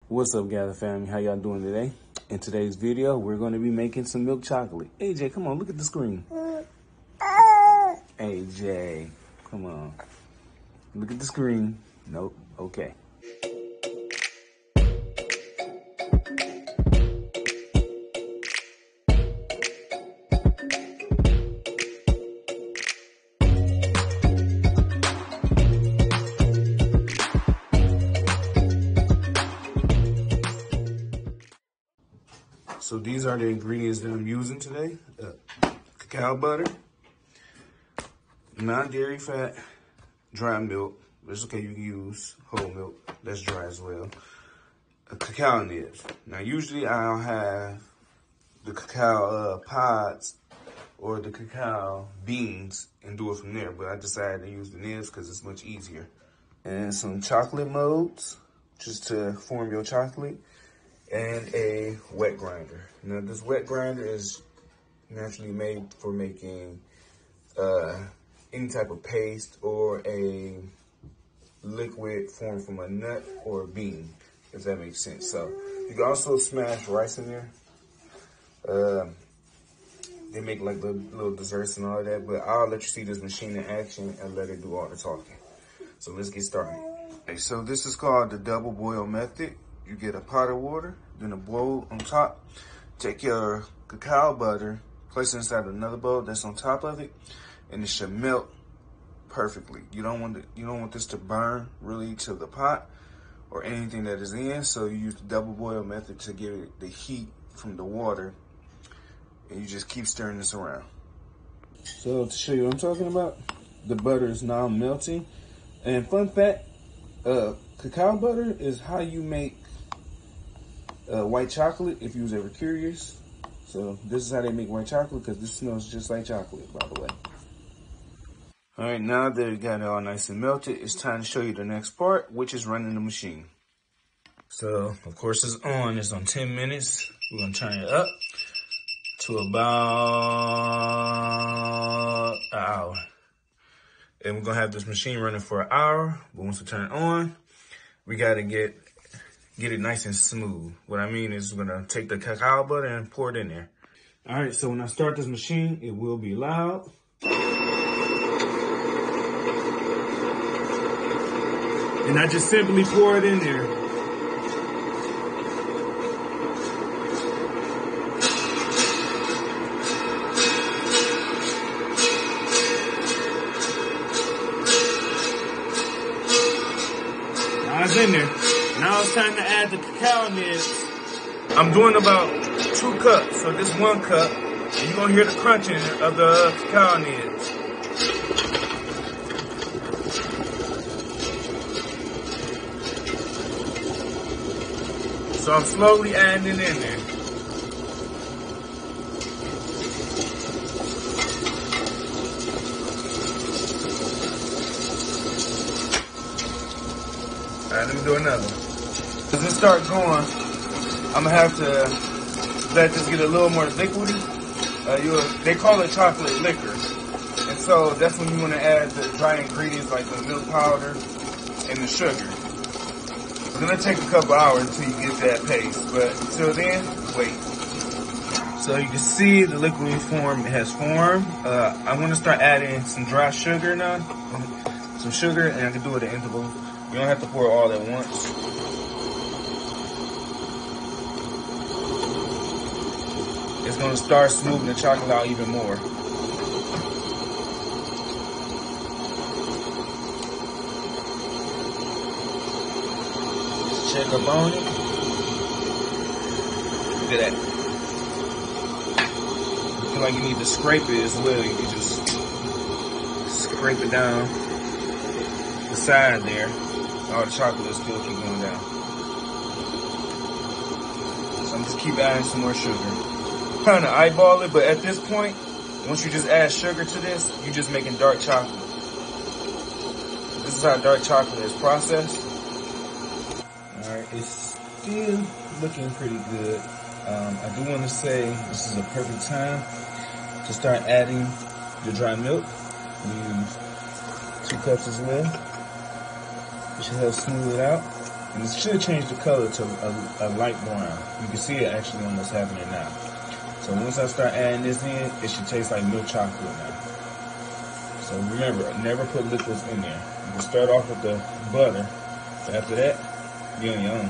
What's up, Gather family? How y'all doing today? In today's video, we're going to be making some milk chocolate. AJ, come on, look at the screen. AJ, come on. Look at the screen. Nope. Okay. So these are the ingredients that I'm using today. Cacao butter, non-dairy fat, dry milk. It's okay, you can use whole milk. That's dry as well. Cacao nibs. Now usually I'll have the cacao pods or the cacao beans and do it from there. But I decided to use the nibs because it's much easier. And some chocolate molds just to form your chocolate. And a wet grinder. Now this wet grinder is naturally made for making any type of paste or a liquid formed from a nut or a bean, if that makes sense. So you can also smash rice in there. They make like little desserts and all of that, but I'll let you see this machine in action and let it do all the talking. So let's get started. Okay, so this is called the double boil method. You get a pot of water, then a bowl on top. Take your cacao butter, place it inside another bowl that's on top of it, and it should melt perfectly. You don't want this to burn really to the pot or anything that is in. So you use the double boil method to give it the heat from the water, and you just keep stirring this around. So to show you what I'm talking about, the butter is now melting. And fun fact, cacao butter is how you make white chocolate, if you was ever curious. So this is how they make white chocolate, because this smells just like chocolate, by the way. All right, now that it got it all nice and melted, it's time to show you the next part, which is running the machine. So, of course, it's on 10 minutes. We're gonna turn it up to about an hour. And we're gonna have this machine running for an hour, but once we turn it on, we gotta get it nice and smooth. What I mean is we're gonna take the cacao butter and pour it in there. All right, so when I start this machine, it will be loud. And I just simply pour it in there. Now it's in there. Now it's time to add the cacao nibs. I'm doing about 2 cups, so this 1 cup, and you're gonna hear the crunching of the cacao nibs. So I'm slowly adding it in there. All right, let me do another one. As it starts going, I'm gonna have to let this get a little more liquidy. They call it chocolate liquor. And so that's when you wanna add the dry ingredients like the milk powder and the sugar. It's gonna take a couple hours until you get that paste, but until then, wait. So you can see the liquid form has formed. I'm gonna start adding some dry sugar now. Some sugar, and I can do it at intervals. You don't have to pour it all at once. It's gonna start smoothing the chocolate out even more. Just check up on it. Look at that. You feel like you need to scrape it as well. You can just scrape it down the side there. All the chocolate will still keep going down. So I'm just keep adding some more sugar. Kind of eyeball it, but at this point, once you just add sugar to this, you're just making dark chocolate. So this is how dark chocolate is processed. All right, it's still looking pretty good. I do want to say this is a perfect time to start adding the dry milk. Use 2 cups as well. It should help smooth it out. And it should change the color to a light brown. You can see it actually on what's happening now. So once I start adding this in, it should taste like milk chocolate now. So remember, never put liquids in there. You can start off with the butter. So after that, you're on your own.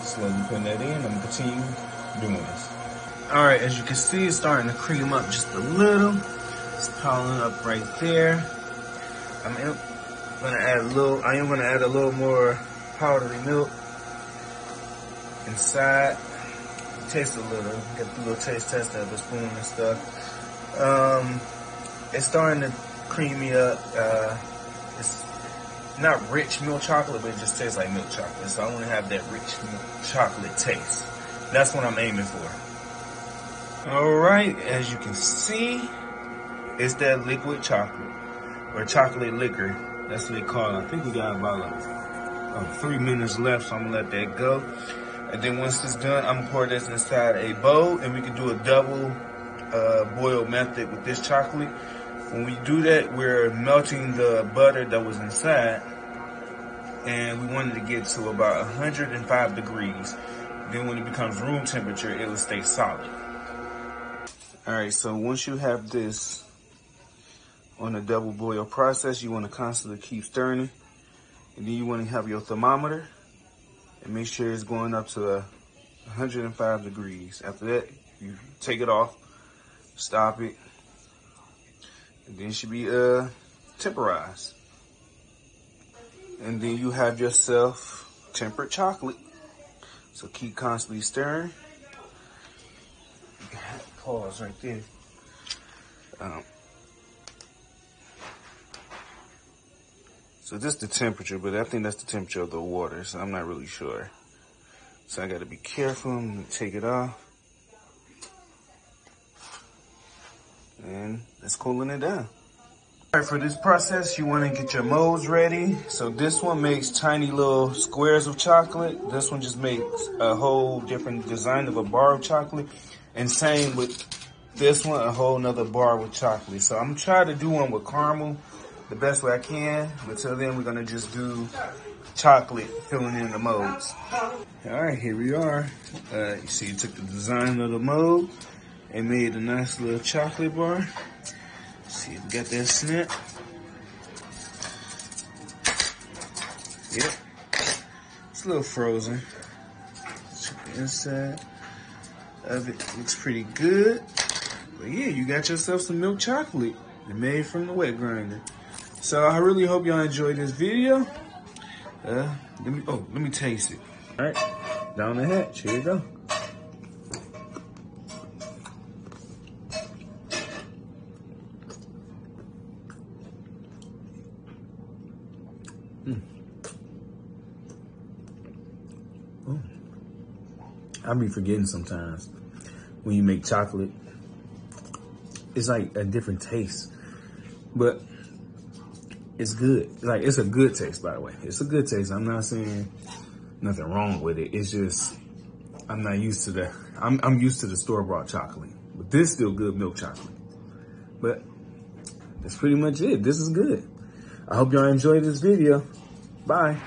Slowly putting that in. I'm going to continue doing this. Alright, as you can see, it's starting to cream up just a little. It's piling up right there. I am gonna add a little more powdery milk inside. Taste a little. Get the little taste tester of the spoon and stuff. It's starting to cream me up. It's not rich milk chocolate, but it just tastes like milk chocolate. So I want to have that rich milk chocolate taste. That's what I'm aiming for. Alright, as you can see, it's that liquid chocolate, or chocolate liquor. That's what they call it. I think we got about like 3 minutes left, so I'm gonna let that go. And then once it's done, I'm gonna pour this inside a bowl, and we can do a double boil method with this chocolate. When we do that, we're melting the butter that was inside, and we wanted to get to about 105 degrees. Then when it becomes room temperature, it will stay solid. Alright, so once you have this on a double boil process, you want to constantly keep stirring it. And then you want to have your thermometer and make sure it's going up to 105 degrees. After that, you take it off, stop it, and then it should be temperized. And then you have yourself tempered chocolate. So keep constantly stirring. Pause right there. So this is the temperature, but I think that's the temperature of the water, so I'm not really sure. So I gotta be careful. I'm gonna take it off. And it's cooling it down. All right, for this process, you wanna get your molds ready. So this one makes tiny little squares of chocolate. This one just makes a whole different design of a bar of chocolate. And same with this one, a whole nother bar with chocolate. So I'm trying to do one with caramel the best way I can. But till then, we're gonna just do chocolate filling in the molds. All right, here we are. You see, you took the design of the mold and made a nice little chocolate bar. See, we got that snap. Yep, it's a little frozen. Check the inside of it. Looks pretty good. But yeah, you got yourself some milk chocolate made from the wet grinder. So I really hope y'all enjoyed this video. Let me taste it. All right, down the hatch. Here you go. I be forgetting sometimes when you make chocolate, it's like a different taste, but it's good. Like, it's a good taste, by the way. It's a good taste. I'm not saying nothing wrong with it. It's just, I'm not used to the, I'm used to the store-bought chocolate, but this is still good milk chocolate. But that's pretty much it. This is good. I hope y'all enjoyed this video. Bye.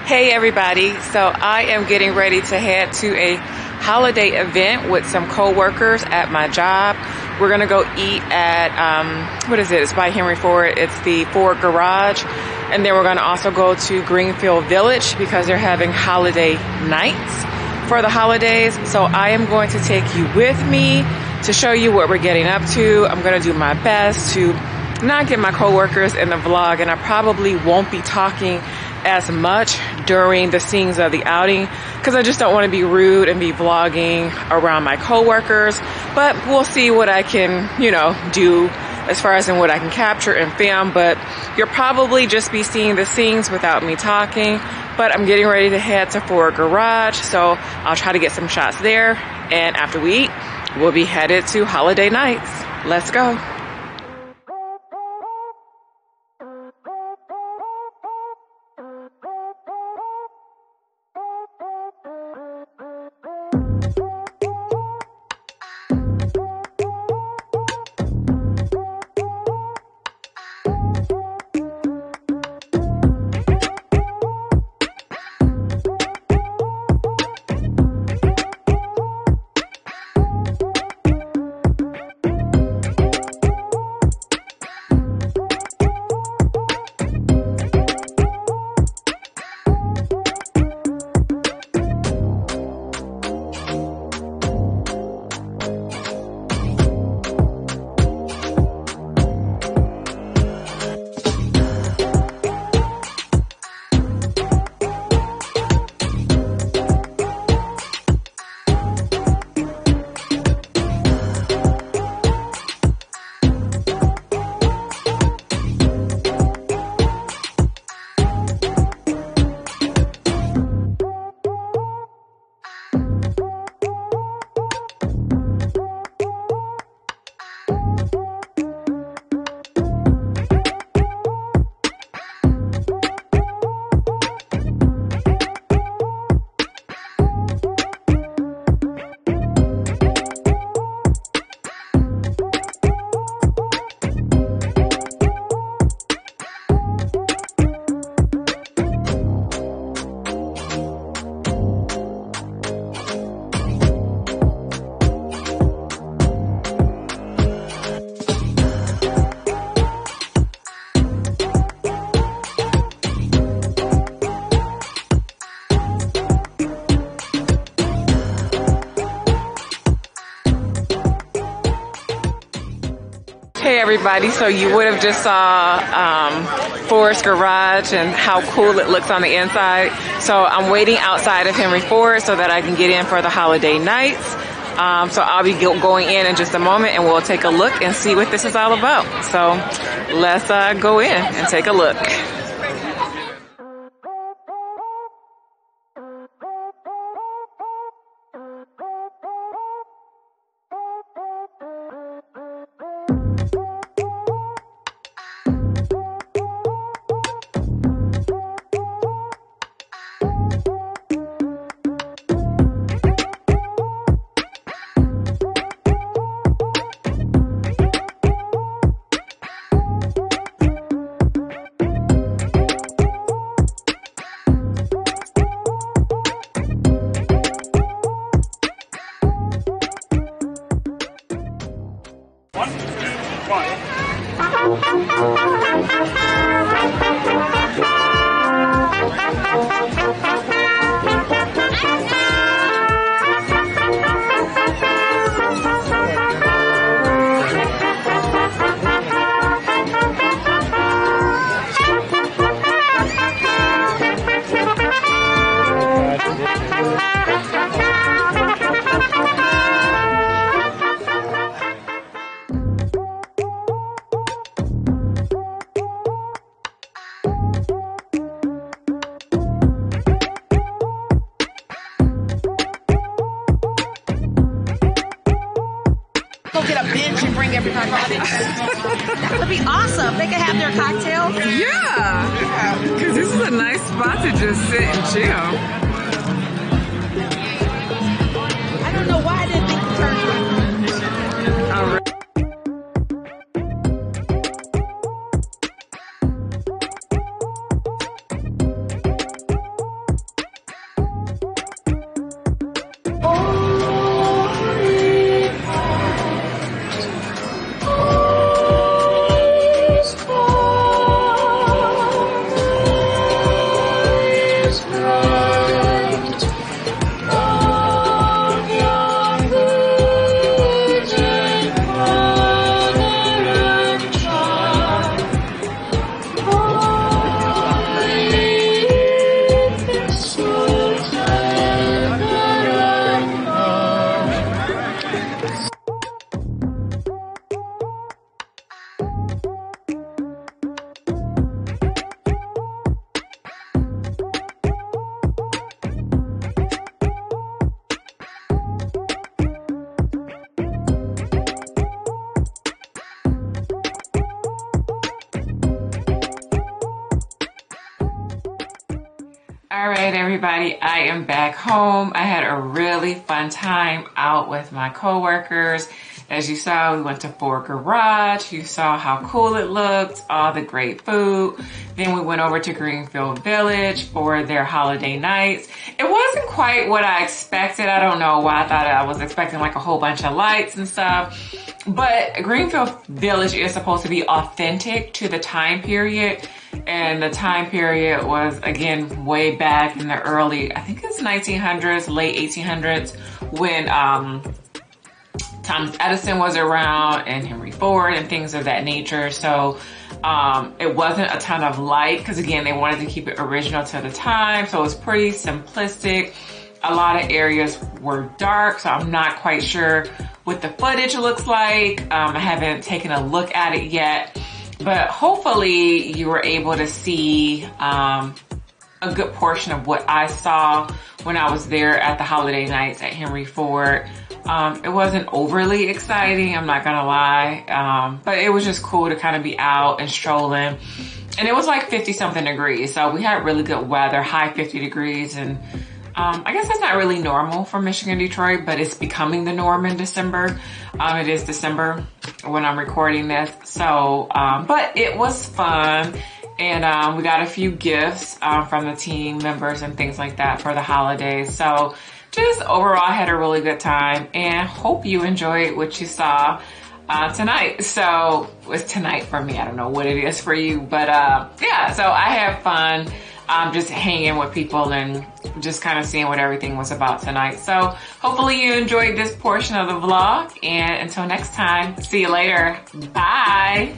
Hey everybody, so I am getting ready to head to a holiday event with some co-workers at my job. We're gonna go eat at, what is it? It's by Henry Ford. It's the Ford Garage. And then we're gonna also go to Greenfield Village because they're having holiday nights for the holidays. So I am going to take you with me to show you what we're getting up to. I'm gonna do my best to not get my co-workers in the vlog, and I probably won't be talking as much during the scenes of the outing because I just don't want to be rude and be vlogging around my co-workers. But we'll see what I can, do as far as in what I can capture and film. But you'll probably just be seeing the scenes without me talking. But I'm getting ready to head to Ford Garage, so I'll try to get some shots there. And after we eat, we'll be headed to holiday nights. Let's go. everybody, so you would have just saw Ford's garage and how cool it looks on the inside. So I'm waiting outside of Henry Ford so that I can get in for the holiday nights. So I'll be going in just a moment, and we'll take a look and see what this is all about. So let's go in and take a look. Get a bench and bring everybody. That would be awesome. They could have their cocktails. Yeah, because this is a nice spot to just sit and chill. I don't know why I didn't think to turn around. All right. All right, everybody, I am back home. I had a really fun time out with my coworkers. As you saw, we went to Ford Garage. You saw how cool it looked, all the great food. Then we went over to Greenfield Village for their holiday nights. It wasn't quite what I expected. I don't know why. I thought I was expecting like a whole bunch of lights and stuff. But Greenfield Village is supposed to be authentic to the time period. And the time period was, again, way back in the early, I think it's 1900s, late 1800s, when Thomas Edison was around and Henry Ford and things of that nature. So it wasn't a ton of light because, again, they wanted to keep it original to the time. So it was pretty simplistic. A lot of areas were dark, so I'm not quite sure what the footage looks like. I haven't taken a look at it yet. But hopefully you were able to see a good portion of what I saw when I was there at the holiday nights at Henry Ford. It wasn't overly exciting, I'm not gonna lie, but it was just cool to kind of be out and strolling. And it was like 50 something degrees, so we had really good weather, high 50 degrees, and I guess that's not really normal for Michigan, Detroit, but it's becoming the norm in December. It is December when I'm recording this. So, but it was fun. And we got a few gifts from the team members and things like that for the holidays. So just overall, I had a really good time and hope you enjoyed what you saw tonight. So it's tonight for me. I don't know what it is for you, but yeah, so I had fun. just hanging with people and just kind of seeing what everything was about tonight. So hopefully you enjoyed this portion of the vlog, and until next time, see you later. Bye.